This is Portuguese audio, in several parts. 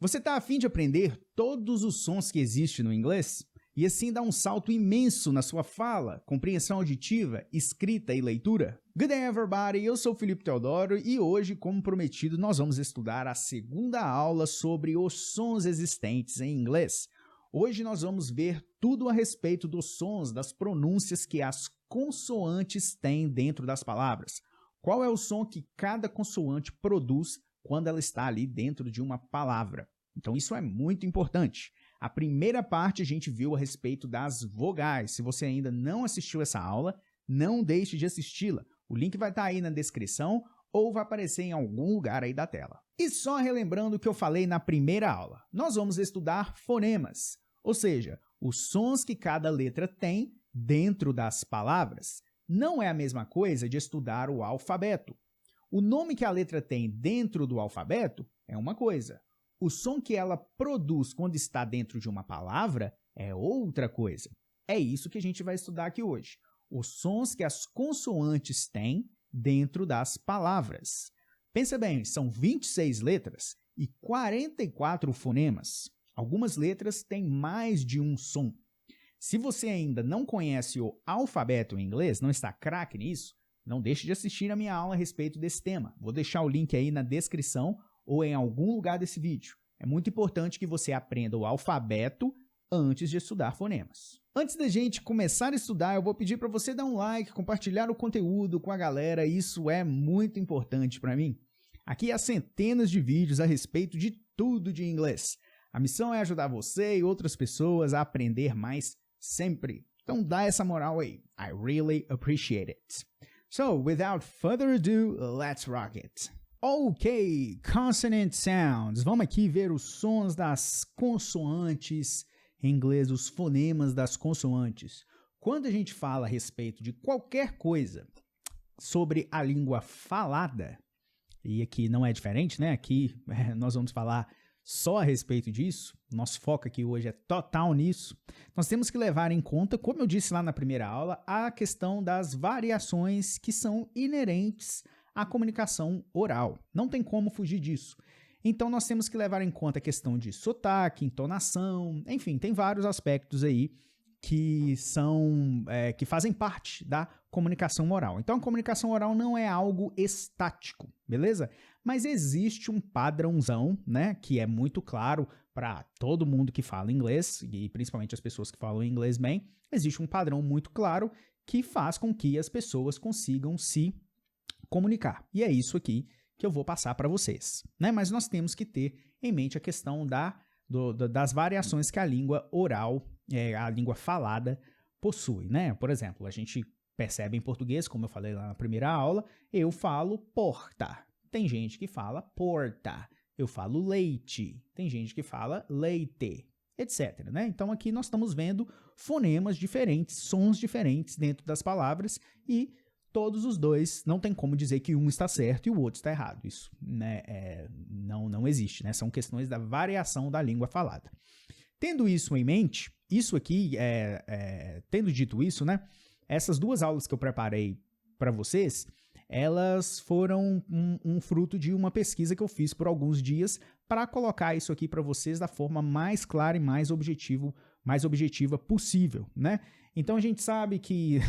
Você está a fim de aprender todos os sons que existem no inglês? E assim dar um salto imenso na sua fala, compreensão auditiva, escrita e leitura? Good day everybody, eu sou o Felipe Teodoro e hoje, como prometido, nós vamos estudar a segunda aula sobre os sons existentes em inglês. Hoje nós vamos ver tudo a respeito dos sons, das pronúncias que as consoantes têm dentro das palavras. Qual é o som que cada consoante produz quando ela está ali dentro de uma palavra? Então isso é muito importante. A primeira parte a gente viu a respeito das vogais. Se você ainda não assistiu essa aula, não deixe de assisti-la. O link vai estar aí na descrição ou vai aparecer em algum lugar aí da tela. E só relembrando o que eu falei na primeira aula, nós vamos estudar fonemas, ou seja, os sons que cada letra tem dentro das palavras. Não é a mesma coisa de estudar o alfabeto. O nome que a letra tem dentro do alfabeto é uma coisa. O som que ela produz quando está dentro de uma palavra é outra coisa. É isso que a gente vai estudar aqui hoje. Os sons que as consoantes têm dentro das palavras. Pensa bem, são 26 letras e 44 fonemas. Algumas letras têm mais de um som. Se você ainda não conhece o alfabeto em inglês, não está craque nisso, não deixe de assistir a minha aula a respeito desse tema. Vou deixar o link aí na descrição ou em algum lugar desse vídeo. É muito importante que você aprenda o alfabeto antes de estudar fonemas. Antes da gente começar a estudar, eu vou pedir para você dar um like, compartilhar o conteúdo com a galera, isso é muito importante para mim. Aqui há centenas de vídeos a respeito de tudo de inglês. A missão é ajudar você e outras pessoas a aprender mais sempre. Então dá essa moral aí. I really appreciate it. So, without further ado, let's rock it. Ok, consonant sounds. Vamos aqui ver os sons das consoantes em inglês, os fonemas das consoantes. Quando a gente fala a respeito de qualquer coisa sobre a língua falada, e aqui não é diferente, né? Aqui nós vamos falar só a respeito disso, nosso foco aqui hoje é total nisso, nós temos que levar em conta, como eu disse lá na primeira aula, a questão das variações que são inerentes à comunicação oral. Não tem como fugir disso. Então nós temos que levar em conta a questão de sotaque, entonação, enfim, tem vários aspectos aí que que fazem parte da comunicação oral. Então a comunicação oral não é algo estático, beleza? Mas existe um padrãozão, né, que é muito claro para todo mundo que fala inglês, e principalmente as pessoas que falam inglês bem, existe um padrão muito claro que faz com que as pessoas consigam se comunicar. E é isso aqui que eu vou passar para vocês, né? Mas nós temos que ter em mente a questão das variações que a língua oral, a língua falada, possui, né? Por exemplo, a gente percebe em português, como eu falei lá na primeira aula, eu falo porta. Tem gente que fala porta. Eu falo leite. Tem gente que fala leite, etc, né? Então aqui nós estamos vendo fonemas diferentes, sons diferentes dentro das palavras e todos os dois, não tem como dizer que um está certo e o outro está errado. Isso, né, não existe, né? São questões da variação da língua falada. Tendo isso em mente, isso aqui, tendo dito isso, né? Essas duas aulas que eu preparei para vocês, elas foram um fruto de uma pesquisa que eu fiz por alguns dias para colocar isso aqui para vocês da forma mais clara e mais objetiva possível, né? Então a gente sabe que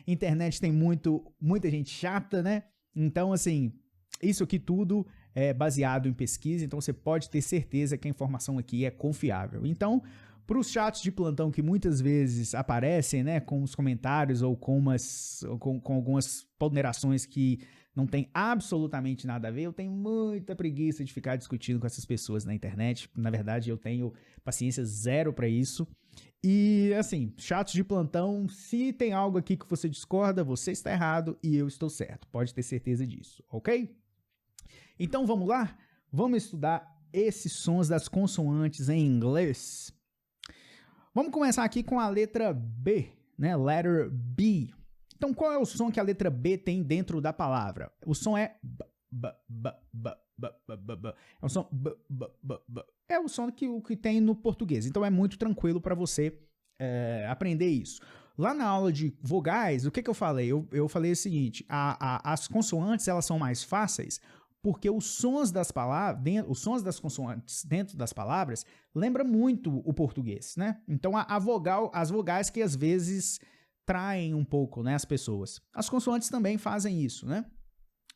internet tem muita gente chata, né? Então, assim, isso aqui tudo é baseado em pesquisa, então você pode ter certeza que a informação aqui é confiável. Então, para os chats de plantão que muitas vezes aparecem, né, com os comentários ou com algumas ponderações que não tem absolutamente nada a ver, eu tenho muita preguiça de ficar discutindo com essas pessoas na internet. Na verdade, eu tenho paciência zero para isso. E, assim, chats de plantão, se tem algo aqui que você discorda, você está errado e eu estou certo. Pode ter certeza disso, ok? Então, vamos lá? Vamos estudar esses sons das consoantes em inglês. Vamos começar aqui com a letra B, né? Letter B. Então, qual é o som que a letra B tem dentro da palavra? O som é b, b, b, b, b, b, b, b. É o som b, b, b, b. É o som que tem no português. Então, é muito tranquilo para você aprender isso. Lá na aula de vogais, o que eu falei? Eu falei o seguinte, as consoantes elas são mais fáceis porque os sons das palavras, os sons das consoantes dentro das palavras lembra muito o português, né? Então as vogais que às vezes traem um pouco, né, as pessoas. As consoantes também fazem isso, né?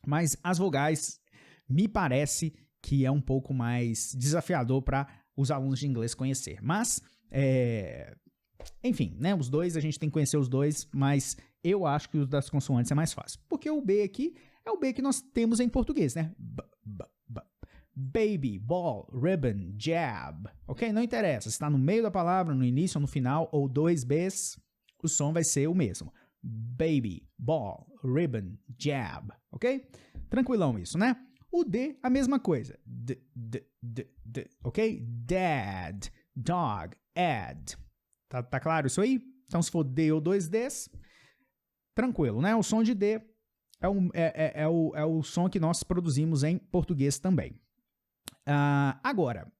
Mas as vogais me parece que é um pouco mais desafiador para os alunos de inglês conhecer. Mas, enfim, né, os dois, a gente tem que conhecer os dois, mas eu acho que o das consoantes é mais fácil. Porque o B aqui é o B que nós temos em português, né? Baby, ball, ribbon, jab. Ok? Não interessa se está no meio da palavra, no início ou no final, ou dois Bs, o som vai ser o mesmo. Baby, ball, ribbon, jab. Ok? Tranquilão isso, né? O D, a mesma coisa. Ok? Dad, dog, add. Tá claro isso aí? Então, se for D ou dois Ds, tranquilo, né? O som de D é o som que nós produzimos em português também. Agora,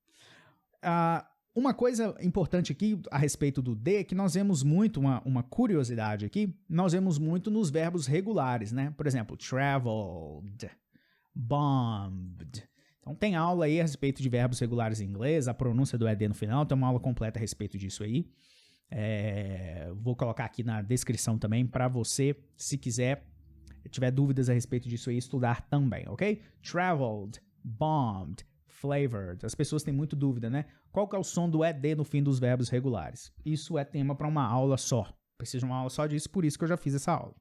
uma coisa importante aqui a respeito do D, que nós vemos muito, uma curiosidade aqui, nós vemos muito nos verbos regulares, né? Por exemplo, traveled, bombed. Então tem aula aí a respeito de verbos regulares em inglês, a pronúncia do ED no final, tem uma aula completa a respeito disso aí. Vou colocar aqui na descrição também para você, se quiser, tiver dúvidas a respeito disso aí, estudar também, ok? Traveled, bombed, flavored. As pessoas têm muito dúvida, né? Qual que é o som do ED no fim dos verbos regulares? Isso é tema para uma aula só. Precisa de uma aula só disso, por isso que eu já fiz essa aula,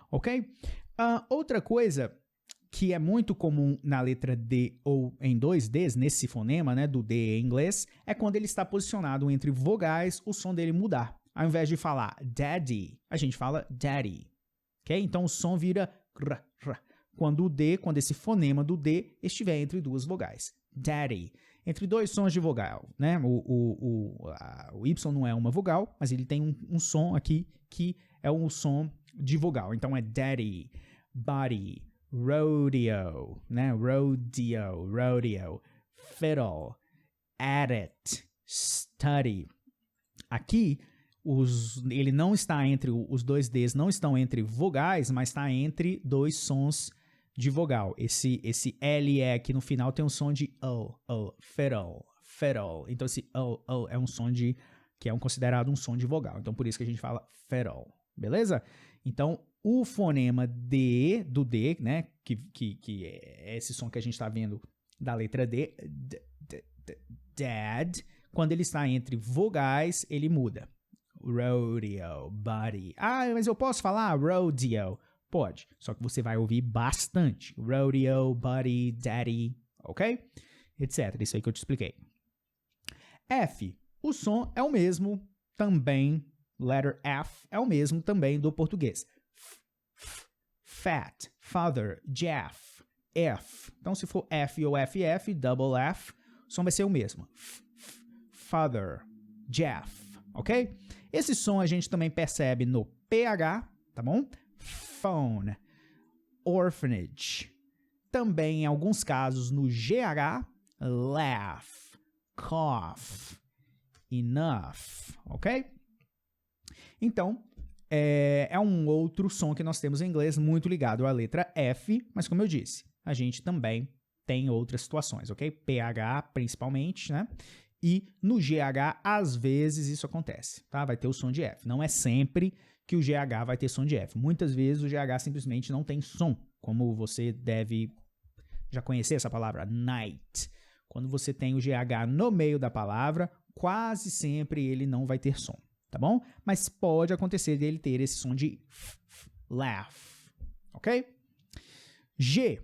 ok? Outra coisa que é muito comum na letra D ou em dois Ds, nesse fonema, né, do D em inglês, é quando ele está posicionado entre vogais, o som dele mudar. Ao invés de falar daddy, a gente fala daddy. Ok? Então o som vira r, r. Quando esse fonema do D estiver entre duas vogais. Daddy. Entre dois sons de vogal, né? O Y não é uma vogal, mas ele tem um som aqui que é um som de vogal. Então é daddy, body, rodeo, né? Rodeo, fiddle, at it, study. Aqui, ele não está entre, os dois Ds não estão entre vogais, mas está entre dois sons de vogal. Esse LE aqui no final tem um som de O, fiddle. Então esse O é um som que é considerado um som de vogal. Então por isso que a gente fala fiddle, beleza? Então o fonema D, do D, né, que é esse som que a gente está vendo da letra D, dad, quando ele está entre vogais, ele muda. Rodeo, buddy. Mas eu posso falar rodeo? Pode, só que você vai ouvir bastante. Rodeo, buddy, daddy, ok? Etc. Isso aí que eu te expliquei. F, o som é o mesmo também, letter F, é o mesmo também do português. Fat, father, Jeff, F. Então, se for F ou FF, double F, o som vai ser o mesmo. Father, Jeff, ok? Esse som a gente também percebe no PH, tá bom? Phone, orphanage. Também, em alguns casos, no GH, laugh, cough, enough, ok? Então, é um outro som que nós temos em inglês muito ligado à letra F, mas como eu disse, a gente também tem outras situações, ok? PH principalmente, né? E no GH, às vezes, isso acontece, tá? Vai ter o som de F. Não é sempre que o GH vai ter som de F. Muitas vezes o GH simplesmente não tem som, como você deve já conhecer essa palavra, night. Quando você tem o GH no meio da palavra, quase sempre ele não vai ter som, tá bom? Mas pode acontecer dele ter esse som de laugh, ok? G,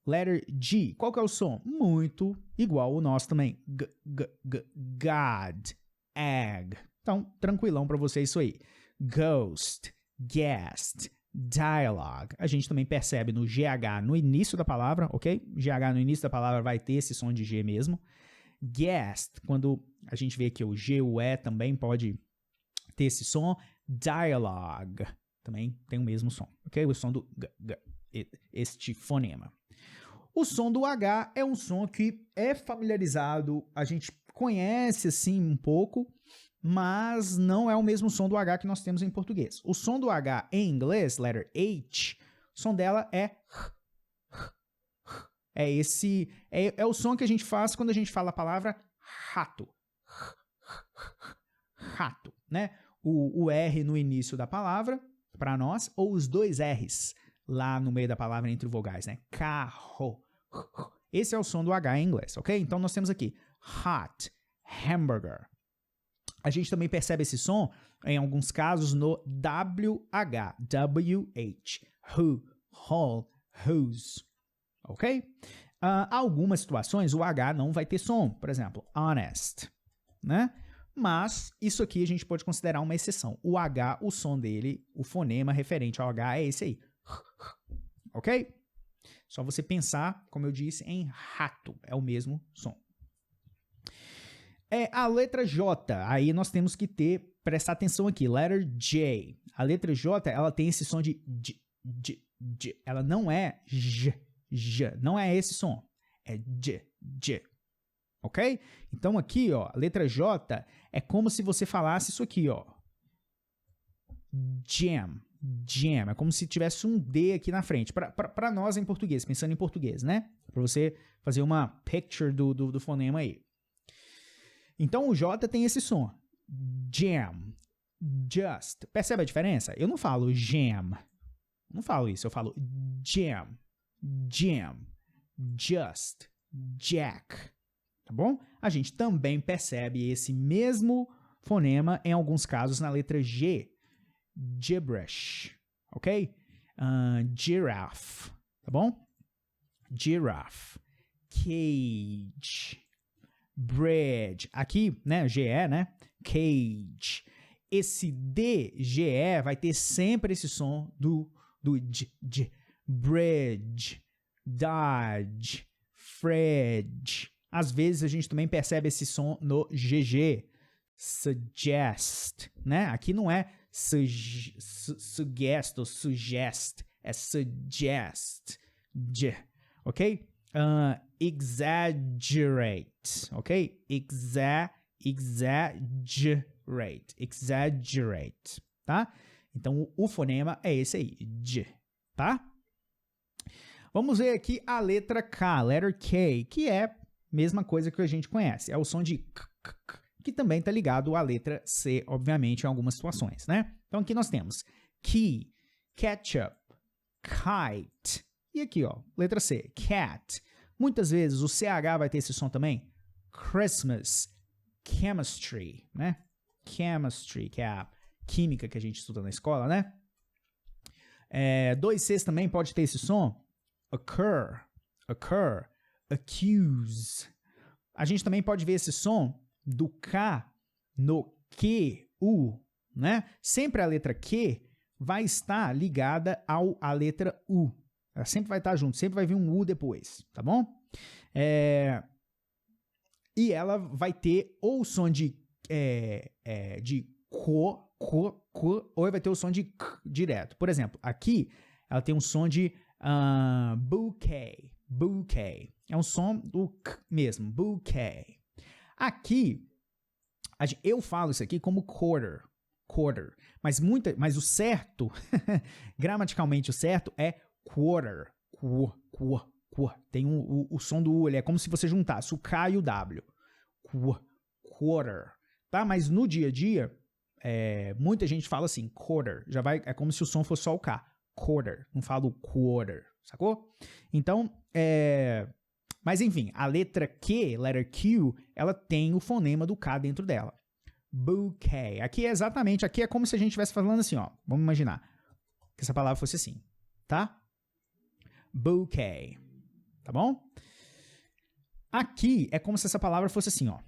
letter G, qual que é o som? Muito igual o nosso também, God, egg. Então, tranquilão para você isso aí. Ghost, guest, dialogue. A gente também percebe no GH no início da palavra, ok? GH no início da palavra vai ter esse som de G mesmo. Guest, quando a gente vê que o G, o E também pode ter esse som. Dialogue, também tem o mesmo som, ok? O som do este fonema. O som do H é um som que é familiarizado, a gente conhece assim um pouco, mas não é o mesmo som do H que nós temos em português. O som do H em inglês, letter H, o som dela é É o som que a gente faz quando a gente fala a palavra rato. Rato, né? O R no início da palavra, para nós, ou os dois R's lá no meio da palavra entre vogais, né? Carro. Esse é o som do H em inglês, ok? Então nós temos aqui hot, hamburger. A gente também percebe esse som, em alguns casos, no WH, WH, who, whole, whose, ok? Algumas situações o H não vai ter som, por exemplo, honest, né? Mas isso aqui a gente pode considerar uma exceção. O H, o som dele, o fonema referente ao H é esse aí, ok? Só você pensar, como eu disse, em rato, é o mesmo som. A letra J, aí nós temos que prestar atenção aqui, letter J. A letra J, ela tem esse som de J. Ela não é J, não é esse som, é J. Ok? Então aqui, ó, a letra J é como se você falasse isso aqui, ó. Jam. É como se tivesse um D aqui na frente. Para nós em português, pensando em português, né? Para você fazer uma picture do fonema aí. Então o J tem esse som. Jam. Just. Percebe a diferença? Eu não falo jam. Não falo isso. Eu falo jam. Just. Jack. Tá bom? A gente também percebe esse mesmo fonema em alguns casos na letra G. Gibberish. Ok? Giraffe. Tá bom? Giraffe. Cage. Bridge. Aqui, né, GE, né? Cage. Esse DGE vai ter sempre esse som do J. Bridge. Dodge. Fridge. Às vezes a gente também percebe esse som no GG. Suggest, né? Aqui não é suggest ou suggest, é suggest. Ok? Exaggerate, ok? Exaggerate, tá? Então o fonema é esse aí, J, tá? Vamos ver aqui a letra K, letter K, que é a mesma coisa que a gente conhece, é o som de k, que também está ligado à letra C, obviamente, em algumas situações, né? Então aqui nós temos key, ketchup, kite, e aqui, ó, letra C, cat. Muitas vezes o CH vai ter esse som também. Christmas, chemistry, né? Chemistry, que é a química que a gente estuda na escola, né? Dois Cs também pode ter esse som. Occur, accuse. A gente também pode ver esse som do K no Q, U, né? Sempre a letra Q vai estar ligada à letra U. Ela sempre vai estar junto, sempre vai vir um U depois, tá bom? E ela vai ter ou o som de co, ou vai ter o som de k direto. Por exemplo, aqui ela tem um som de bouquet. É um som do k mesmo, bouquet. Aqui, eu falo isso aqui como quarter, mas o certo, gramaticalmente o certo é quarter, tem o som do U, ele é como se você juntasse o K e o W, quarter, tá? Mas no dia a dia, muita gente fala assim, quarter, é como se o som fosse só o K, quarter, não falo quarter, sacou? Então, mas enfim, a letra Q, letter Q, ela tem o fonema do K dentro dela. Bouquet. Aqui é como se a gente estivesse falando assim, ó. Vamos imaginar que essa palavra fosse assim, tá? Bouquet. Tá bom? Aqui é como se essa palavra fosse assim, ó.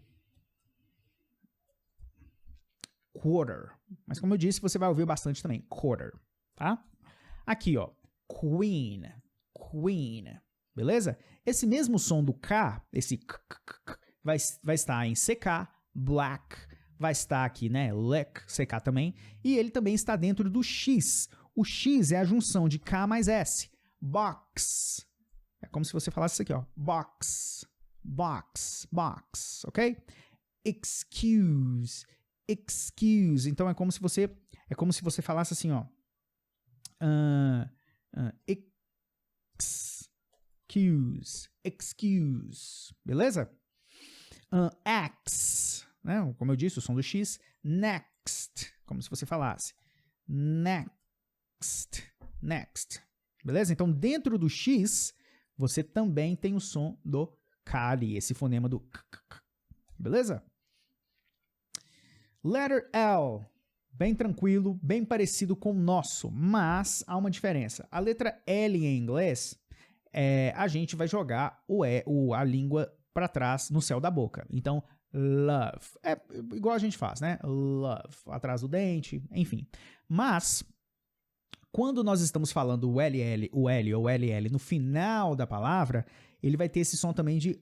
Quarter. Mas como eu disse, você vai ouvir bastante também. Quarter. Tá? Aqui, ó. Queen. Beleza? Esse mesmo som do K, esse k, vai estar em CK, black, vai estar aqui, né, lick, CK também, e ele também está dentro do X. O X é a junção de K mais S. Box. É como se você falasse isso aqui, ó. Box, ok? Excuse. Então é como se você falasse assim, ó. excuse, beleza? X, né? Como eu disse, o som do X. Next, como se você falasse. Next, beleza? Então, dentro do X, você também tem o som do K ali, esse fonema do K, beleza? Letter L, bem tranquilo, bem parecido com o nosso, mas há uma diferença. A letra L em inglês, a gente vai jogar a língua para trás no céu da boca. Então, love, é igual a gente faz, né? Love, atrás do dente, enfim. Mas, quando nós estamos falando o L ou LL no final da palavra, ele vai ter esse som também de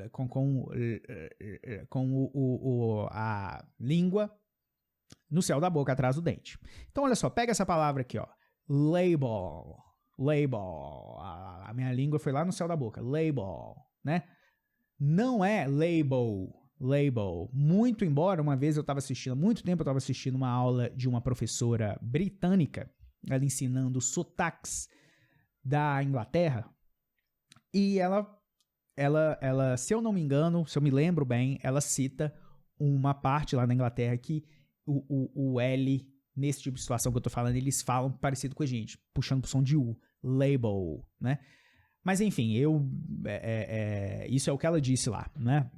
com a língua no céu da boca, atrás do dente. Então, olha só, pega essa palavra aqui, ó. Label. A minha língua foi lá no céu da boca. Label, né? Não é label. Muito embora, uma vez há muito tempo eu estava assistindo uma aula de uma professora britânica, ela ensinando sotaques da Inglaterra, e ela, se eu não me engano, se eu me lembro bem, ela cita uma parte lá na Inglaterra que o L, nesse tipo de situação que eu tô falando, eles falam parecido com a gente, puxando pro som de U, label, né? Mas enfim, isso é o que ela disse lá, né?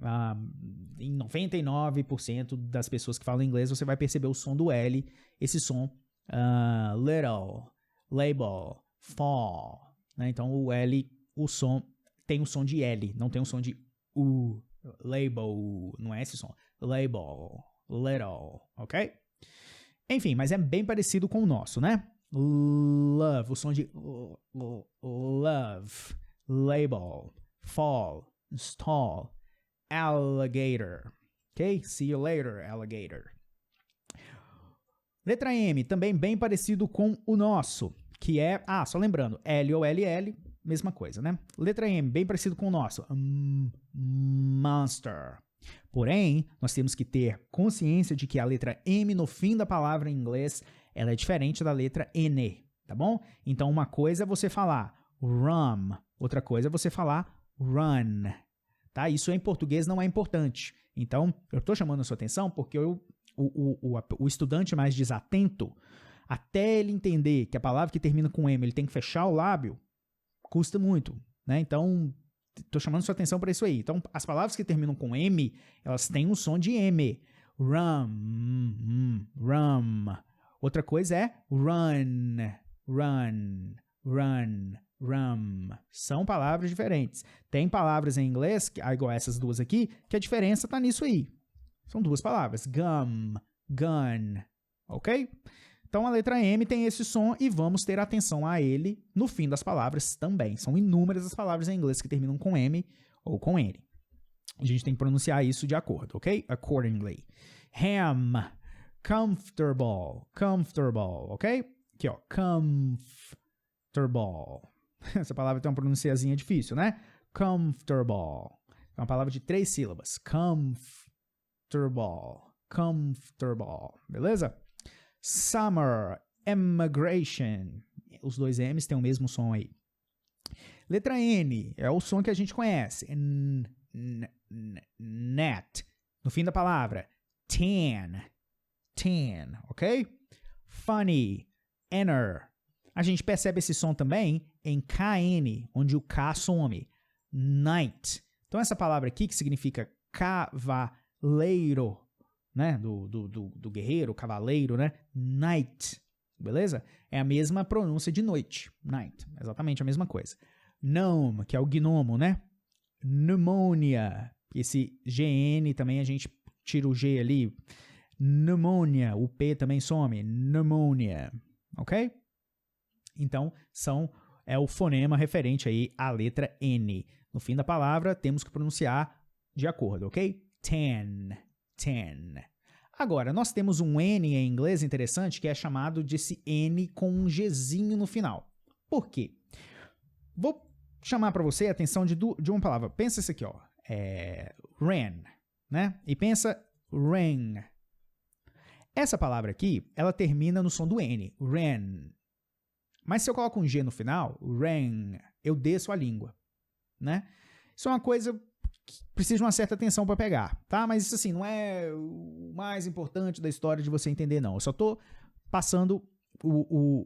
Em 99% das pessoas que falam inglês, você vai perceber o som do L, esse som little, label, fall, né? Então o L, o som tem o som de L, não tem o som de U, label, não é esse som, label, little, ok? Enfim, mas é bem parecido com o nosso, né? Love, o som de love, label, fall, stall, alligator, ok? See you later, alligator. Letra M, também bem parecido com o nosso, que é, só lembrando, L ou LL, mesma coisa, né? Letra M, bem parecido com o nosso, monster. Porém, nós temos que ter consciência de que a letra M no fim da palavra em inglês, ela é diferente da letra N, tá bom? Então, uma coisa é você falar rum, outra coisa é você falar run, tá? Isso em português não é importante. Então, eu estou chamando a sua atenção porque o estudante mais desatento, até ele entender que a palavra que termina com M, ele tem que fechar o lábio, custa muito, né? Então, estou chamando a sua atenção para isso aí. Então, as palavras que terminam com M, elas têm um som de M. Rum. Outra coisa é run. São palavras diferentes. Tem palavras em inglês, igual essas duas aqui, que a diferença está nisso aí. São duas palavras. Gum, gun, ok? Então, a letra M tem esse som e vamos ter atenção a ele no fim das palavras também. São inúmeras as palavras em inglês que terminam com M ou com N. A gente tem que pronunciar isso de acordo, ok? Accordingly. Ham, comfortable, ok? Aqui, ó, comfortable. Essa palavra tem uma pronunciazinha difícil, né? Comfortable. É uma palavra de 3 sílabas. Comfortable. Beleza? Summer, immigration. Os dois M's têm o mesmo som aí. Letra N é o som que a gente conhece. Net. No fim da palavra. Tan, ok? Funny, enter. A gente percebe esse som também em KN, onde o K some. Night. Então essa palavra aqui, que significa cavaleiro, né? Do guerreiro, cavaleiro, né? Night. Beleza? É a mesma pronúncia de noite. Night. Exatamente a mesma coisa. Gnome, que é o gnomo, né? Pneumonia. Esse GN também a gente tira o G ali. Pneumonia. O P também some. Pneumonia. Ok? Então, é o fonema referente aí à letra N. No fim da palavra, temos que pronunciar de acordo, ok? Ten. Agora, nós temos um N em inglês interessante que é chamado de esse N com um Gzinho no final. Por quê? Vou chamar para você a atenção de uma palavra. Pensa isso aqui, ó. Ran, né? E pensa ring. Essa palavra aqui, ela termina no som do N. Ran. Mas se eu coloco um G no final, rang, eu desço a língua, né? Isso é uma coisa que precisa de uma certa atenção para pegar, tá? Mas isso assim, não é o mais importante da história de você entender, não. Eu só tô passando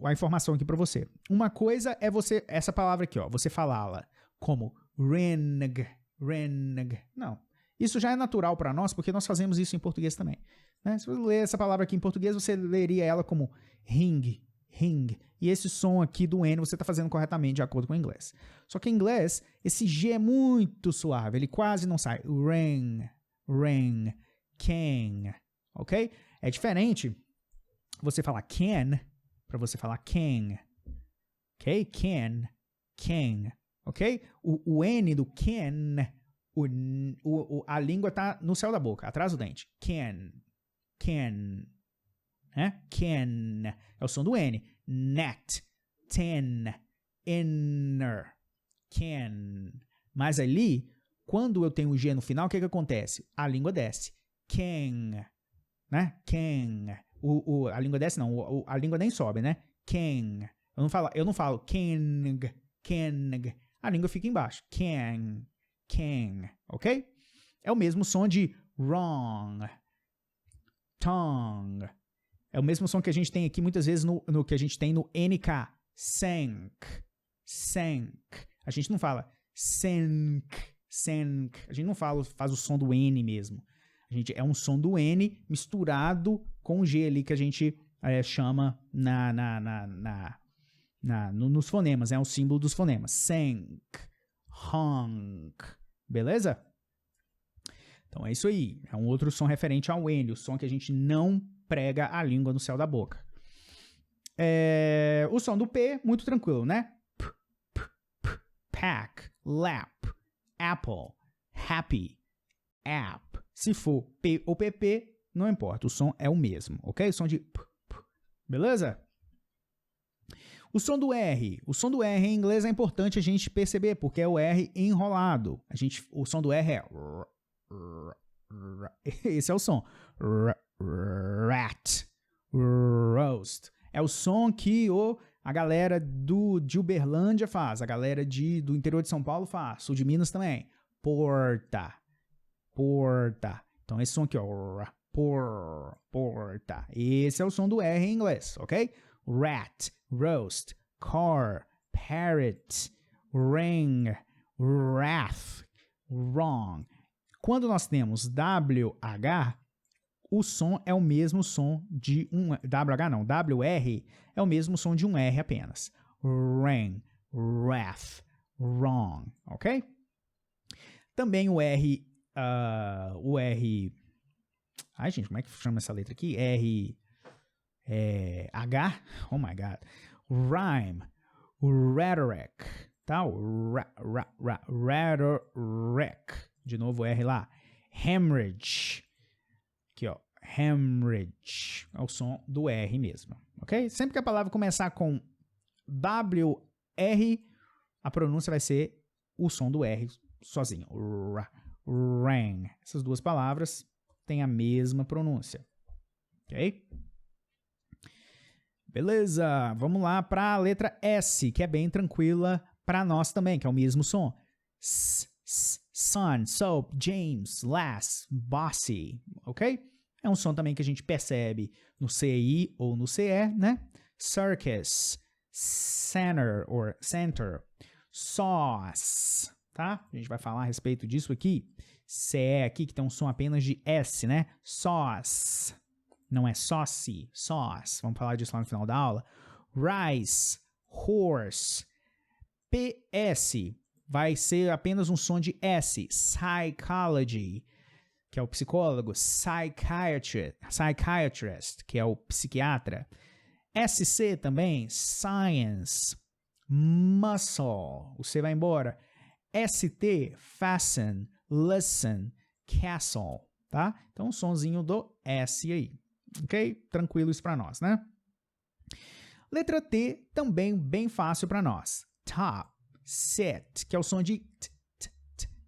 a informação aqui para você. Uma coisa é você, essa palavra aqui, ó, você falá-la como reneg. Não. Isso já é natural para nós, porque nós fazemos isso em português também, né? Se você ler essa palavra aqui em português, você leria ela como ring. E esse som aqui do N você está fazendo corretamente de acordo com o inglês. Só que em inglês, esse G é muito suave, ele quase não sai. Ring, can, ok? É diferente você falar can para você falar can, ok? Can, ok? O N do can, a língua está no céu da boca, atrás do dente. Can. Né? Can. É o som do N. Net. Ten. Inner. Can. Mas ali, quando eu tenho o G no final, o que acontece? A língua desce. Can. Né? Can. A língua desce, não. A língua nem sobe, né? Can. Eu não falo can. A língua fica embaixo. Can. Ok? É o mesmo som de wrong. Tongue. É o mesmo som que a gente tem aqui muitas vezes no que a gente tem no NK. Sank. A gente não fala sank. A gente não faz o som do N mesmo. É um som do N misturado com o G ali que a gente chama nos fonemas. É o símbolo dos fonemas. Sank. Honk. Beleza? Então é isso aí. É um outro som referente ao N, o som que a gente não prega a língua no céu da boca. O som do P, muito tranquilo, né? Pack, lap, apple, happy, app. Se for P ou PP, não importa, o som é o mesmo, ok? O som de P. Beleza? O som do R. O som do R em inglês é importante a gente perceber, porque é o R enrolado. O som do R é... Esse é o som. Rat. Roast. É o som que a galera de Uberlândia faz, a galera do interior de São Paulo faz, sul de Minas também. Porta. Então esse som aqui, ó. Porta. Esse é o som do R em inglês, ok? Rat, roast, car, parrot, ring, wrath, wrong. Quando nós temos WH, o som é o mesmo som de um... WH não, WR é o mesmo som de um R apenas. Ring, wrath, wrong, ok? Também o R... Ai, gente, como é que chama essa letra aqui? H? Oh, my God. Rhyme, rhetoric, tá? Rhetoric. De novo o R lá. Hemorrhage. Aqui, ó. Hemorrhage. É o som do R mesmo, ok? Sempre que a palavra começar com WR, a pronúncia vai ser o som do R sozinho. Rang. Essas duas palavras têm a mesma pronúncia, ok? Beleza, vamos lá para a letra S, que é bem tranquila para nós também, que é o mesmo som. Sun, soap, James, lass, bossy, ok? É um som também que a gente percebe no CI ou no CE, né? Circus, center, sauce, tá? A gente vai falar a respeito disso aqui. CE aqui, que tem um som apenas de S, né? Sauce. Não é saucy, sauce. Vamos falar disso lá no final da aula. Rice, horse. PS vai ser apenas um som de S. Psychology, que é o psicólogo. Psychiatrist, que é o psiquiatra. SC também, science. Muscle, o C vai embora. ST, fasten, listen, castle, tá? Então, um sonzinho do S aí. Ok? Tranquilo isso para nós, né? Letra T, também bem fácil para nós. Top, set, que é o som de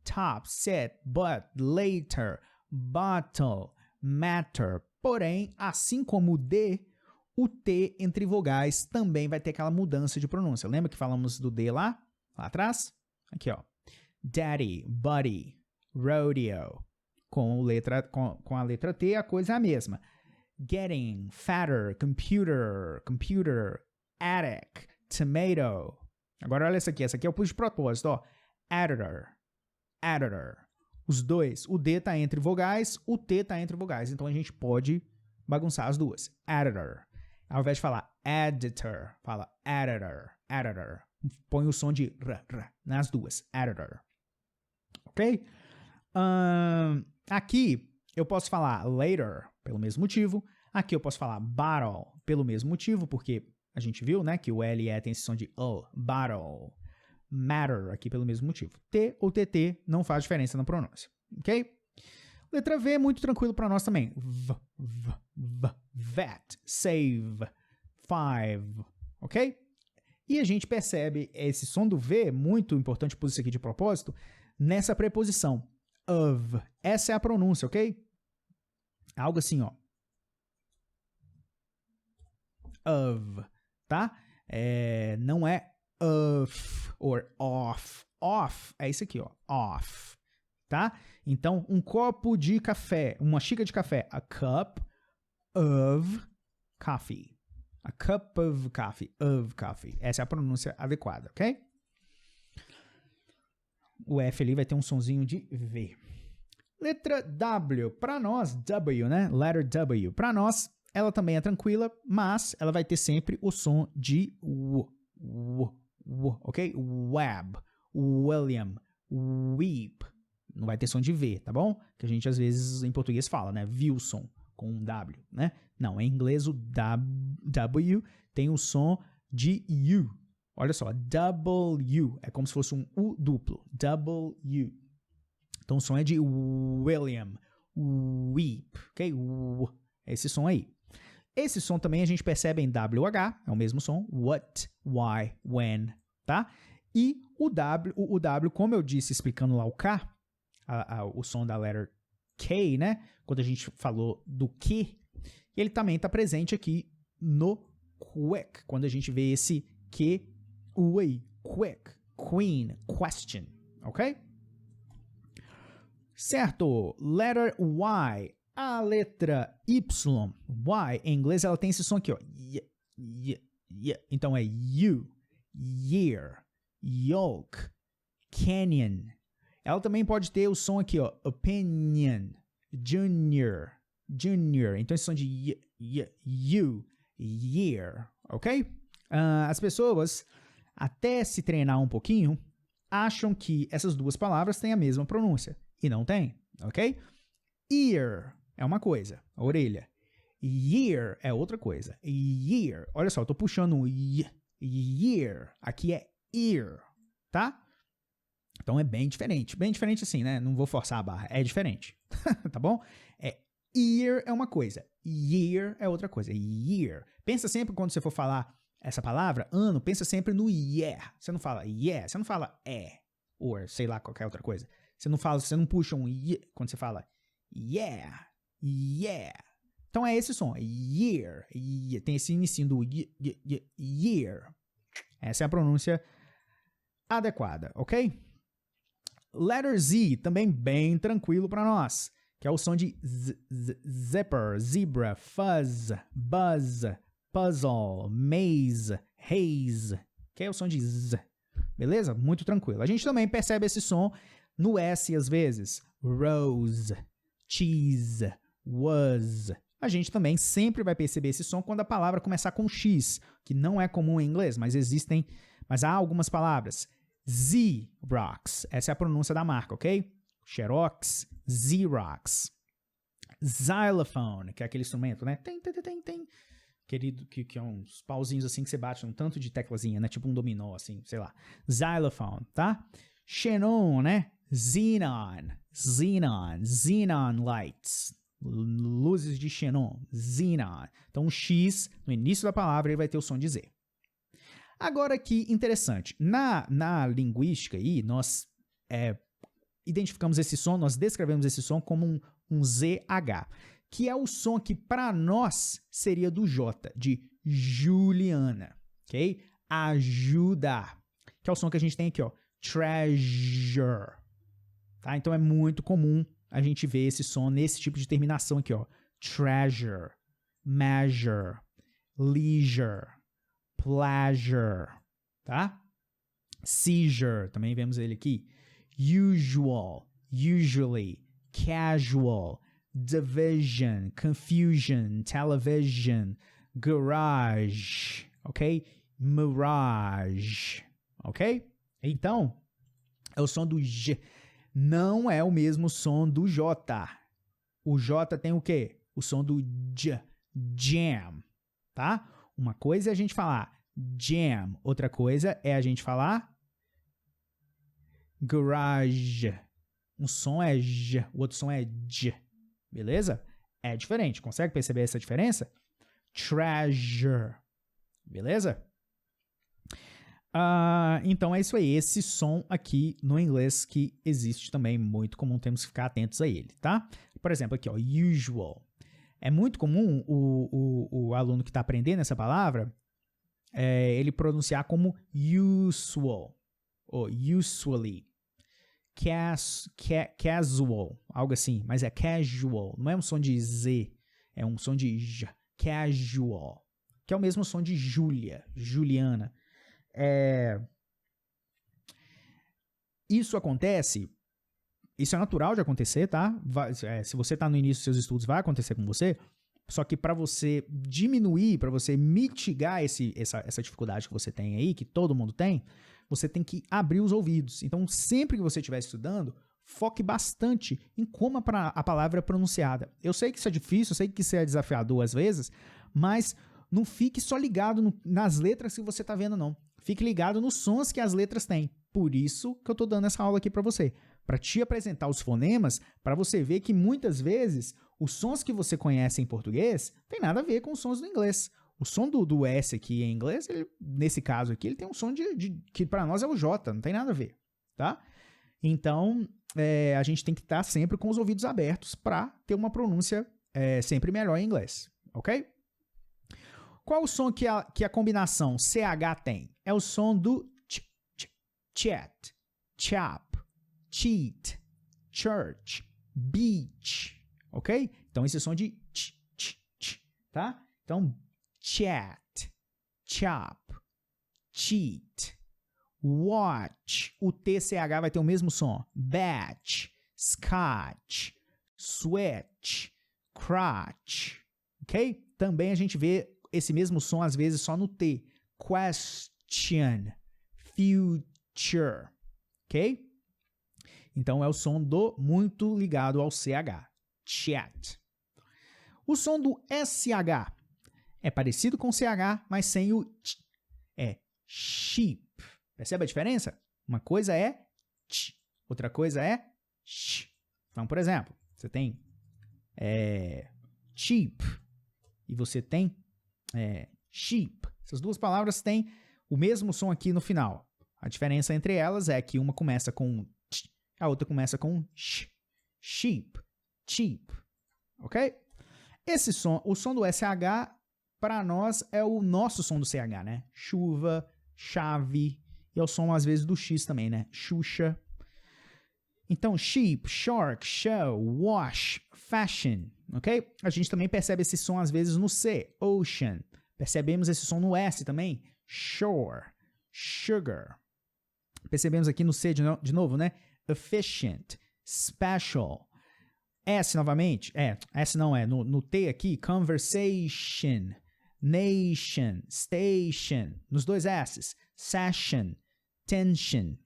top, set, but, later, bottle, matter. Porém, assim como o D, o T entre vogais também vai ter aquela mudança de pronúncia. Lembra que falamos do D lá? lá atrás, aqui ó, daddy, buddy, rodeo, com a letra T a coisa é a mesma. Getting, fatter, computer, attic, tomato. Agora olha essa aqui eu pus de propósito, ó, editor. Os dois, o D tá entre vogais, o T tá entre vogais, então a gente pode bagunçar as duas. Editor. Ao invés de falar editor, fala editor. Põe o som de r nas duas. Editor. Ok? Aqui eu posso falar later, pelo mesmo motivo. Aqui eu posso falar bottle, pelo mesmo motivo, porque a gente viu, né, que o LE tem esse som de O, bottle. Matter, aqui pelo mesmo motivo. T ou TT não faz diferença na pronúncia, ok? Letra V é muito tranquilo para nós também. Vet, save, five, ok? E a gente percebe esse som do V, muito importante, pus isso aqui de propósito, nessa preposição of. Essa é a pronúncia, ok? Algo assim, ó. Of, tá? Não é of or off. Off é isso aqui, ó. Off, tá? Então, um copo de café, uma xícara de café. A cup of coffee. A cup of coffee. Essa é a pronúncia adequada, ok? O F ali vai ter um sonzinho de V. Letra W. Para nós, W, né? Letter W. Para nós, ela também é tranquila, mas ela vai ter sempre o som de W, ok? Web, William, weep. Não vai ter som de V, tá bom? Que a gente às vezes em português fala, né? Wilson, com um W, né? Não, em inglês o W tem o som de U. Olha só, W, é como se fosse um U duplo, W. Então o som é de William, weep, ok? Esse som aí. Esse som também a gente percebe em WH, é o mesmo som, what, why, when, tá? E o W, como eu disse explicando lá o K, o som da letter K, né? Quando a gente falou do que, ele também está presente aqui no quick, quando a gente vê esse que, aí, quick, queen, question, ok? Certo, letter Y, a letra Y, em inglês, ela tem esse som aqui, ó, então é you, year, yolk, canyon. Ela também pode ter o som aqui, ó, opinion, junior. Então esse som de you, year, ok? As pessoas, até se treinar um pouquinho, acham que essas duas palavras têm a mesma pronúncia. E não tem, ok? Ear é uma coisa, a orelha. Year é outra coisa. Year, olha só, eu tô puxando um year. Aqui é ear, tá? Então é bem diferente assim, né? Não vou forçar a barra, é diferente, tá bom? Year é uma coisa, year é outra coisa. Year. Pensa sempre quando você for falar essa palavra, ano, pensa sempre no yeah. Você não fala yeah, você não fala ou sei lá, qualquer outra coisa. Você não puxa um yeah quando você fala yeah. Então é esse som, year. Tem esse início do year. Essa é a pronúncia adequada, ok? Letter Z, também bem tranquilo para nós, que é o som de zipper, zebra, fuzz, buzz, puzzle, maze, haze, que é o som de Z, beleza? Muito tranquilo. A gente também percebe esse som no S às vezes, rose, cheese, was. A gente também sempre vai perceber esse som quando a palavra começar com X, que não é comum em inglês, mas há algumas palavras. Xerox, essa é a pronúncia da marca, ok? Xerox, Xerox. Xylophone, que é aquele instrumento, né? Tem. Querido, que é uns pauzinhos assim que você bate um tanto de teclazinha, né? Tipo um dominó, assim, sei lá. Xylophone, tá? Xenon, né? Xenon lights. Luzes de xenon, xenon. Então, um X, no início da palavra, ele vai ter o som de Z. Agora que interessante, na linguística aí, nós identificamos esse som, nós descrevemos esse som como um ZH, que é o som que para nós seria do J, de Juliana, ok? Ajudar, que é o som que a gente tem aqui, ó. Treasure. Tá? Então é muito comum a gente ver esse som nesse tipo de terminação aqui, ó. Treasure, measure, leisure, pleasure, tá? Seizure, também vemos ele aqui. Usual, usually, casual, division, confusion, television, garage, ok? Mirage, ok? Então, é o som do G. Não é o mesmo som do J. O J tem o quê? O som do J. Jam, tá? Uma coisa é a gente falar jam, outra coisa é a gente falar garage. Um som é J, o outro som é J, beleza? É diferente, consegue perceber essa diferença? Treasure, beleza? Então é isso aí, esse som aqui no inglês que existe também, muito comum, temos que ficar atentos a ele, tá? Por exemplo, aqui, ó, usual. É muito comum o aluno que está aprendendo essa palavra, ele pronunciar como usual, ou usually, casual, algo assim, mas é casual, não é um som de Z, é um som de J, casual, que é o mesmo som de Júlia, Juliana. Isso acontece, isso é natural de acontecer, tá? Se você está no início dos seus estudos, vai acontecer com você, só que para você diminuir, para você mitigar essa dificuldade que você tem aí, que todo mundo tem, você tem que abrir os ouvidos. Então, sempre que você estiver estudando, foque bastante em como a palavra é pronunciada. Eu sei que isso é difícil, eu sei que isso é desafiador às vezes, mas não fique só ligado nas letras que você está vendo, não. Fique ligado nos sons que as letras têm. Por isso que eu estou dando essa aula aqui para você. Para te apresentar os fonemas, para você ver que muitas vezes os sons que você conhece em português tem nada a ver com os sons do inglês. O som do S aqui em inglês, nesse caso aqui, ele tem um som que para nós é o J, não tem nada a ver, tá? Então, a gente tem que estar sempre com os ouvidos abertos para ter uma pronúncia sempre melhor em inglês, ok? Qual o som que a combinação CH tem? É o som do chat, chap, cheat, church, beach, ok? Então, esse som de tá? Então, chat, chop, cheat, watch. O TCH vai ter o mesmo som. Batch, scotch, switch, crotch, ok? Também a gente vê esse mesmo som às vezes só no T. Question, future, ok? Então é o som do muito ligado ao CH. Chat. O som do SH é parecido com o CH, mas sem o T. É sheep. Percebe a diferença? Uma coisa é T, outra coisa é sh. Então, por exemplo, você tem cheap e você tem sheep. Essas duas palavras têm o mesmo som aqui no final. A diferença entre elas é que uma começa com T, a outra começa com sh. Sheep, cheap. Ok? Esse som, o som do SH, para nós é o nosso som do CH, né? Chuva, chave, e é o som às vezes do X também, né? Xuxa. Então, sheep, shark, show, wash, fashion, ok? A gente também percebe esse som às vezes no C, ocean. Percebemos esse som no S também, shore, sugar. Percebemos aqui no C de novo, né? Efficient, special. S novamente, S não é, no T aqui, conversation, nation, station, nos dois S's, session, tension,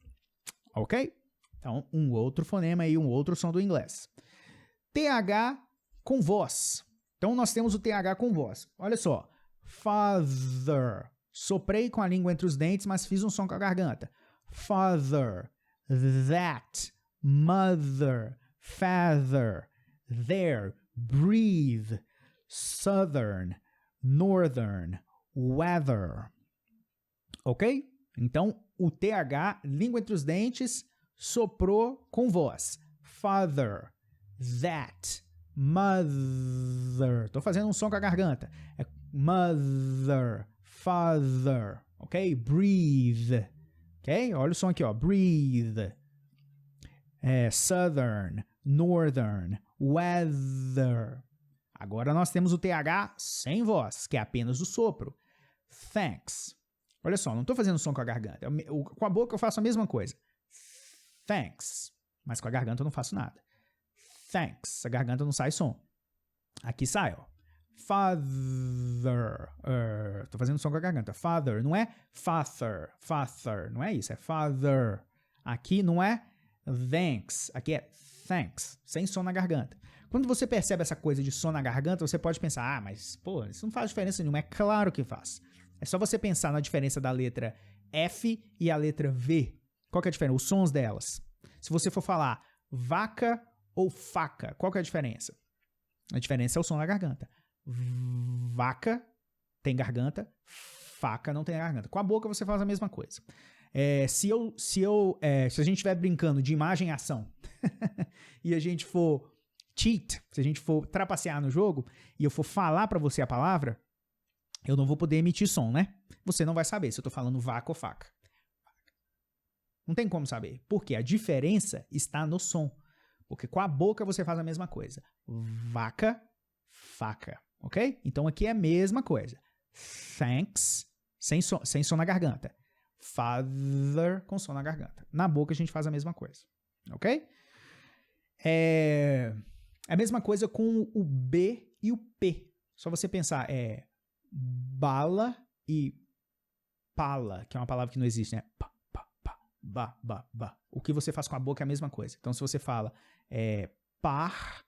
ok? Então, um outro fonema aí, um outro som do inglês. TH com voz. Então, nós temos o TH com voz. Olha só, father, soprei com a língua entre os dentes, mas fiz um som com a garganta. Father, that, mother, father, there, breathe, southern, northern, weather. Ok? Então, o TH, língua entre os dentes, soprou com voz. Father, that, mother. Estou fazendo um som com a garganta. Mother, father. Ok? Breathe, ok? Olha o som aqui, ó. Breathe, southern, northern, weather. Agora nós temos o TH sem voz, que é apenas o sopro. Thanks. Olha só, não estou fazendo som com a garganta. Com a boca eu faço a mesma coisa. Thanks. Mas com a garganta eu não faço nada. Thanks. A garganta não sai som. Aqui sai, ó. Father. Tô fazendo som com a garganta. Father. Não é father. Father. Não é isso. É father. Aqui não é thanks. Aqui é thanks. Sem som na garganta. Quando você percebe essa coisa de som na garganta, você pode pensar, mas, pô, isso não faz diferença nenhuma. É claro que faz. É só você pensar na diferença da letra F e a letra V. Qual que é a diferença? Os sons delas. Se você for falar vaca ou faca, qual que é a diferença? A diferença é o som na garganta. Vaca tem garganta, faca não tem garganta. Com a boca você faz a mesma coisa. Se a gente estiver brincando de imagem e ação e a gente for cheat, se a gente for trapacear no jogo e eu for falar para você a palavra, eu não vou poder emitir som, né? Você não vai saber se eu tô falando vaca ou faca. Não tem como saber. Porque a diferença está no som. Porque com a boca você faz a mesma coisa. Vaca, faca. Ok? Então aqui é a mesma coisa. Thanks, sem som na garganta. Father, com som na garganta. Na boca a gente faz a mesma coisa. Ok? É a mesma coisa com o B e o P. Só você pensar, bala e pala, que é uma palavra que não existe, né? Pa, pa, pa, ba, ba, ba. O que você faz com a boca é a mesma coisa. Então, se você fala par,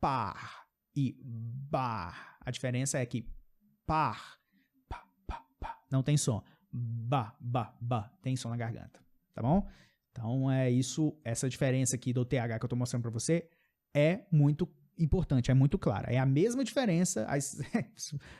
par e bar, a diferença é que par, pa, pa, pa, não tem som. Ba, ba, ba, tem som na garganta. Tá bom? Então, é isso, essa diferença aqui do TH que eu tô mostrando para você é muito importante, é muito clara. É a mesma diferença.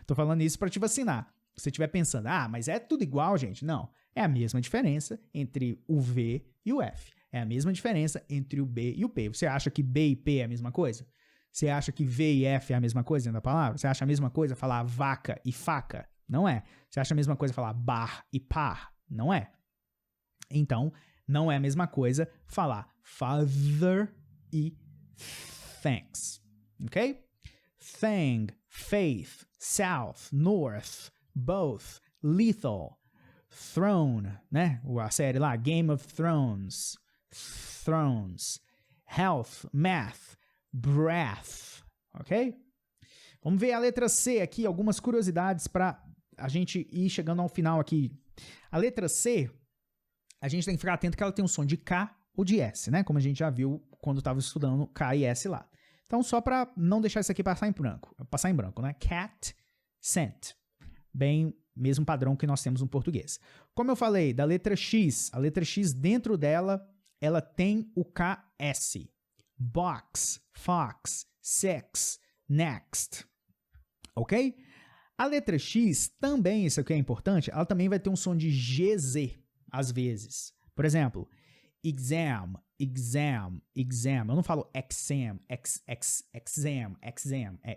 Tô falando isso para te vacinar. Se você estiver pensando, mas é tudo igual, gente. Não. É a mesma diferença entre o V e o F. É a mesma diferença entre o B e o P. Você acha que B e P é a mesma coisa? Você acha que V e F é a mesma coisa dentro da palavra? Você acha a mesma coisa falar vaca e faca? Não é. Você acha a mesma coisa falar bar e par? Não é. Então, não é a mesma coisa falar father e thanks. Ok? Thang, faith, south, north, both, lethal, throne, né? A série lá, Game of Thrones, health, math, breath, ok? Vamos ver a letra C aqui, algumas curiosidades para a gente ir chegando ao final aqui. A letra C, a gente tem que ficar atento que ela tem um som de K ou de S, né? Como a gente já viu quando estava estudando K e S lá. Então, só para não deixar isso aqui passar em branco, né? Cat, scent. Bem, mesmo padrão que nós temos no português. Como eu falei, da letra X, a letra X dentro dela, ela tem o KS. Box, fox, sex, next. Ok? A letra X também, isso aqui é importante, ela também vai ter um som de GZ, às vezes. Por exemplo, exam, exam, exam. Eu não falo exam, exam, é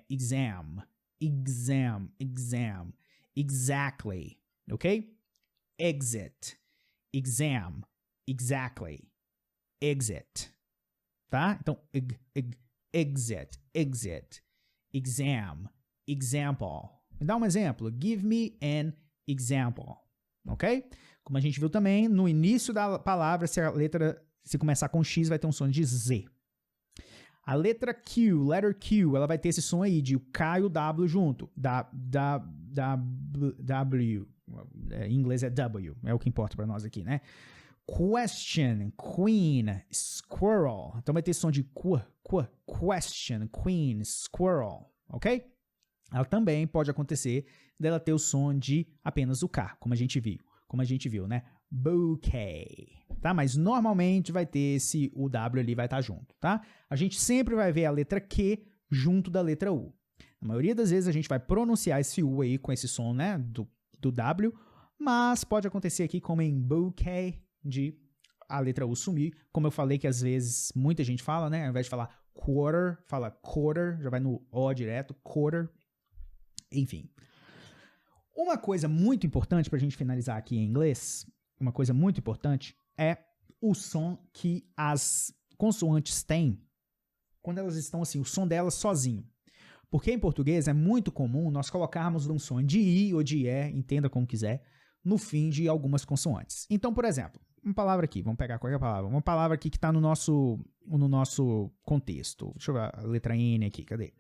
exam, exam, exam, exactly, ok? Exit, exam, exactly, exit, tá? Então, exit, exit, exam, example. Me dá um exemplo. Give me an example, ok? Como a gente viu também, no início da palavra, se começar com X, vai ter um som de Z. A letra Q, letter Q, ela vai ter esse som aí de o K e o W junto. W. Em inglês é W, é o que importa para nós aqui, né? Question, queen, squirrel. Então vai ter som de question, queen, squirrel, ok? Ela também pode acontecer dela ter o som de apenas o K, como a gente viu, né? Bouquet, tá? Mas normalmente vai ter o W ali, vai estar junto, tá? A gente sempre vai ver a letra Q junto da letra U. Na maioria das vezes a gente vai pronunciar esse U aí com esse som, né, do W, mas pode acontecer aqui como em bouquet, de a letra U sumir, como eu falei que às vezes muita gente fala, né, ao invés de falar quarter, fala quarter, já vai no O direto, quarter, enfim. Uma coisa muito importante para a gente finalizar aqui em inglês, uma coisa muito importante é o som que as consoantes têm quando elas estão assim, o som delas sozinho. Porque em português é muito comum nós colocarmos um som de I ou de E, entenda como quiser, no fim de algumas consoantes. Então, por exemplo, uma palavra aqui, vamos pegar qualquer palavra, uma palavra aqui que está no nosso contexto. Deixa eu ver a letra N aqui, cadê?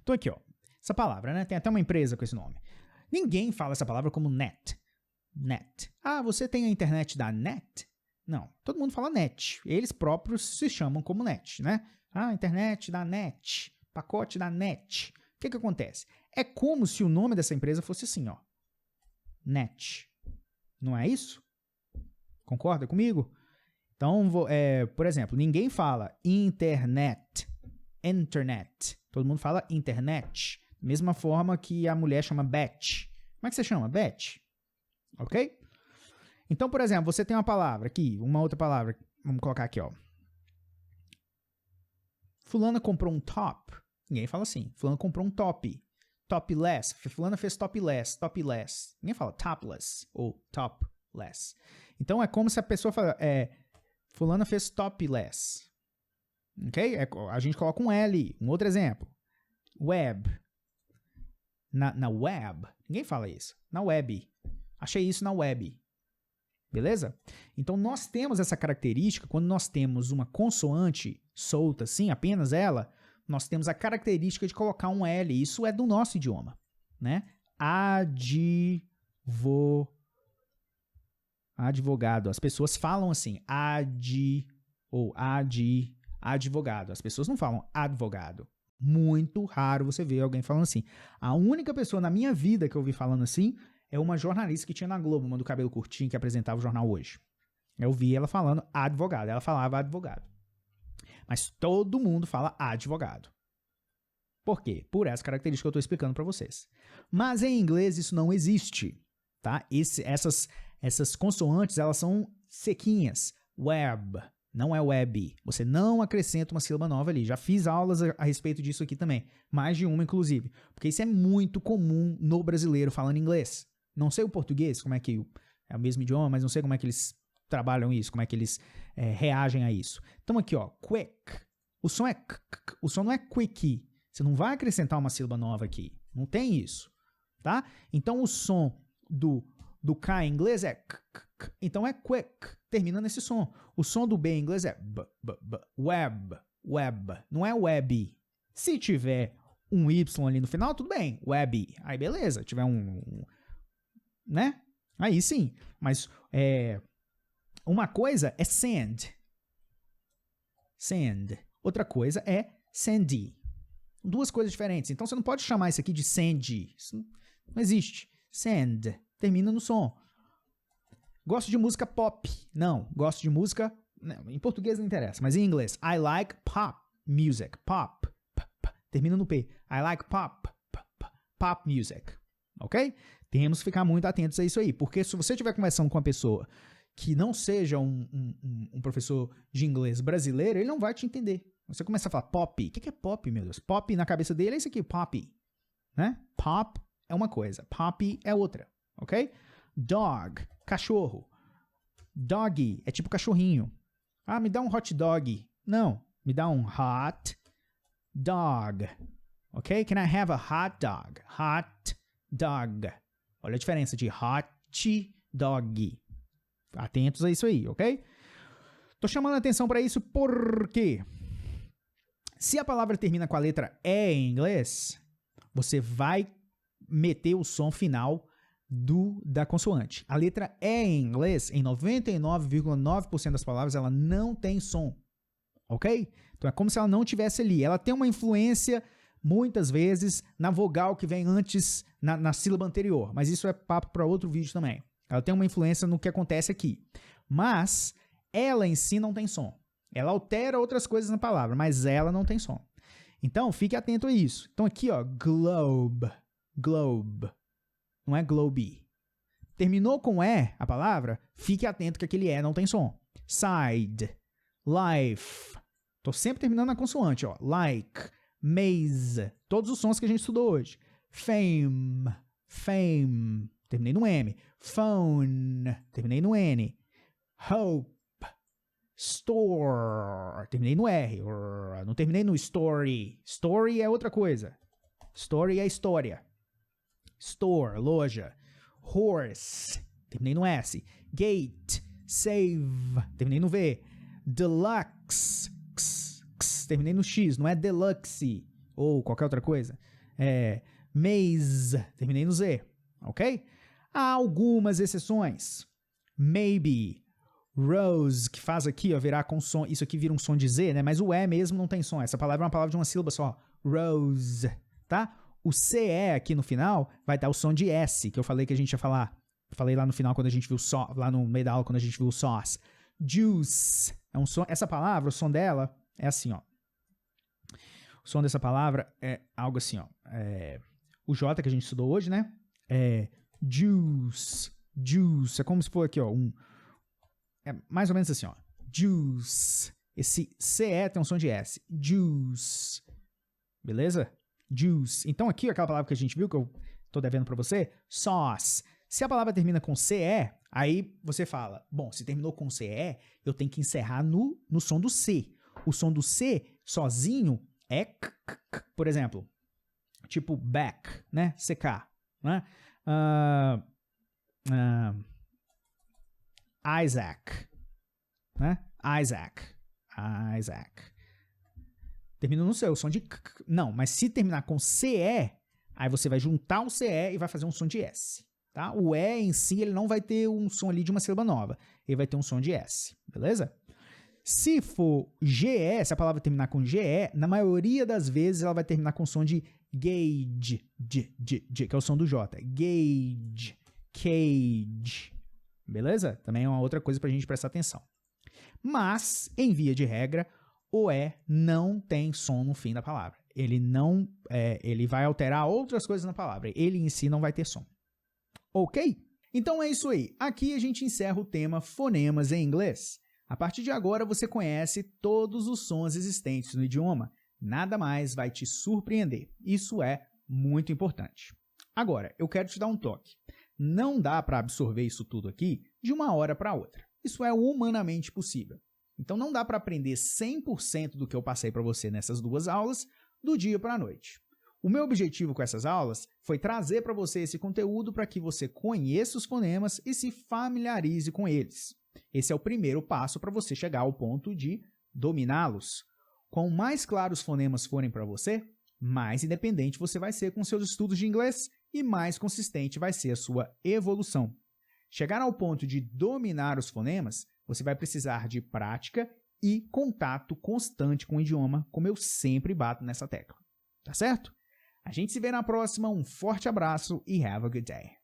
Então aqui, ó, essa palavra, né? Tem até uma empresa com esse nome. Ninguém fala essa palavra como net. Net. Ah, você tem a internet da net? Não, todo mundo fala net. Eles próprios se chamam como net, né? Ah, internet da net, pacote da net. O que acontece? É como se o nome dessa empresa fosse assim, ó. Net. Não é isso? Concorda comigo? Então, por exemplo, ninguém fala internet. Internet. Todo mundo fala internet. Mesma forma que a mulher chama Beth. Como é que você chama? Beth. Ok? Então, por exemplo, você tem uma palavra aqui, uma outra palavra. Vamos colocar aqui, ó. Fulana comprou um top. Ninguém fala assim. Fulana comprou um top. Topless. Fulana fez topless. Topless. Ninguém fala topless ou topless. Então, é como se a pessoa fala... Fulana fez topless. Ok? A gente coloca um L. Um outro exemplo. Web. Na web. Ninguém fala isso. Na web. Achei isso na web. Beleza? Então, nós temos essa característica, quando nós temos uma consoante solta, assim, apenas ela, nós temos a característica de colocar um L. Isso é do nosso idioma, né? Advogado. As pessoas falam assim, advogado. As pessoas não falam advogado. Muito raro você ver alguém falando assim. A única pessoa na minha vida que eu ouvi falando assim é uma jornalista que tinha na Globo, uma do cabelo curtinho, que apresentava o jornal Hoje. Eu vi ela falando advogado. Ela falava advogado. Mas todo mundo fala advogado. Por quê? Por essa característica que eu estou explicando para vocês. Mas em inglês isso não existe. Tá? Essas consoantes, elas são sequinhas. Web. Não é web. Você não acrescenta uma sílaba nova ali. Já fiz aulas a respeito disso aqui também. Mais de uma, inclusive. Porque isso é muito comum no brasileiro falando inglês. Não sei o português, como é que é o mesmo idioma, mas não sei como é que eles trabalham isso, como é que eles reagem a isso. Então aqui, ó, quick. O som é o som não é quick. Você não vai acrescentar uma sílaba nova aqui. Não tem isso, tá? Então o som do K em inglês é então é quick, termina nesse som. O som do B em inglês é web. Não é web. Se tiver um Y ali no final, tudo bem, web. Aí beleza, tiver né? Aí sim. Mas uma coisa é send. Outra coisa é sendy. Duas coisas diferentes. Então você não pode chamar isso aqui de sendy. Isso não existe. Send. Termina no som. Gosto de música pop. Não. Gosto de música... Não, em português não interessa, mas em inglês. I like pop music. Pop. Termina no P. I like pop. Pop music. Ok? Temos que ficar muito atentos a isso aí. Porque se você estiver conversando com uma pessoa que não seja um professor de inglês brasileiro, ele não vai te entender. Você começa a falar pop. O que é pop, meu Deus? Pop na cabeça dele é isso aqui, pop. Né? Pop é uma coisa. Pop é outra. Ok? Dog, cachorro. Doggy é tipo cachorrinho. Ah, me dá um hot dog. Não, me dá um hot dog. Ok? Can I have a hot dog? Hot dog. Olha a diferença de hot dog. Atentos a isso aí, ok? Tô chamando a atenção para isso porque se a palavra termina com a letra E em inglês, você vai meter o som final da consoante. A letra E em inglês, em 99,9% das palavras, ela não tem som. Ok? Então é como se ela não tivesse ali. Ela tem uma influência, muitas vezes, na vogal que vem antes, na sílaba anterior. Mas isso é papo para outro vídeo também. Ela tem uma influência no que acontece aqui. Mas ela em si não tem som. Ela altera outras coisas na palavra, mas ela não tem som. Então, fique atento a isso. Então aqui, ó, globe. Globe. Não é globe. Terminou com E a palavra, fique atento que aquele E não tem som. Side. Life. Tô sempre terminando na consoante, ó. Like. Maze. Todos os sons que a gente estudou hoje. Fame. Fame. terminei no M. Phone, terminei no N. Hope, store, terminei no R. Não terminei no story. Story é outra coisa. Story é história. Store, loja. Horse, terminei no S. Gate, save, terminei no V. Deluxe, terminei no X, não é deluxe ou qualquer outra coisa. Maze, terminei no Z, ok? Há algumas exceções. Maybe, rose, que faz aqui, ó, virar com som, isso aqui vira um som de Z, né? Mas o E mesmo não tem som, essa palavra é uma palavra de uma sílaba só. Rose, tá? O CE aqui no final vai dar o som de S, que eu falei que a gente ia falar. Falei lá no final quando a gente viu lá no meio da aula quando a gente viu o sauce. Juice, é um som, essa palavra, o som dela é assim, ó. O som dessa palavra é algo assim, ó. O J que a gente estudou hoje, né? Juice. Juice. É como se for aqui, ó. É mais ou menos assim, ó. Juice. Esse CE tem um som de S. Juice. Beleza? Juice. Então aqui, aquela palavra que a gente viu, que eu tô devendo pra você, sauce. Se a palavra termina com CE, aí você fala, bom, se terminou com CE, eu tenho que encerrar no som do C. O som do C, sozinho, é k, por exemplo. Tipo back, né? CK, né? Isaac, né? Isaac. Termina no C, o som de k. Não, mas se terminar com CE, aí você vai juntar o CE e vai fazer um som de S. Tá? O E em si, ele não vai ter um som ali de uma sílaba nova. Ele vai ter um som de S, beleza? Se for GE, se a palavra terminar com GE, na maioria das vezes ela vai terminar com o som de gauge, que é o som do J. Gauge, cage, beleza? Também é uma outra coisa pra gente prestar atenção. Mas, em via de regra, o E não tem som no fim da palavra. Ele vai alterar outras coisas na palavra. Ele em si não vai ter som. Ok? Então é isso aí. Aqui a gente encerra o tema fonemas em inglês. A partir de agora você conhece todos os sons existentes no idioma. Nada mais vai te surpreender. Isso é muito importante. Agora, eu quero te dar um toque. Não dá para absorver isso tudo aqui de uma hora para outra. Isso é humanamente possível. Então não dá para aprender 100% do que eu passei para você nessas duas aulas do dia para a noite. O meu objetivo com essas aulas foi trazer para você esse conteúdo para que você conheça os fonemas e se familiarize com eles. Esse é o primeiro passo para você chegar ao ponto de dominá-los. Quanto mais claros os fonemas forem para você, mais independente você vai ser com seus estudos de inglês e mais consistente vai ser a sua evolução. Chegar ao ponto de dominar os fonemas, você vai precisar de prática e contato constante com o idioma, como eu sempre bato nessa tecla. Tá certo? A gente se vê na próxima, um forte abraço e have a good day!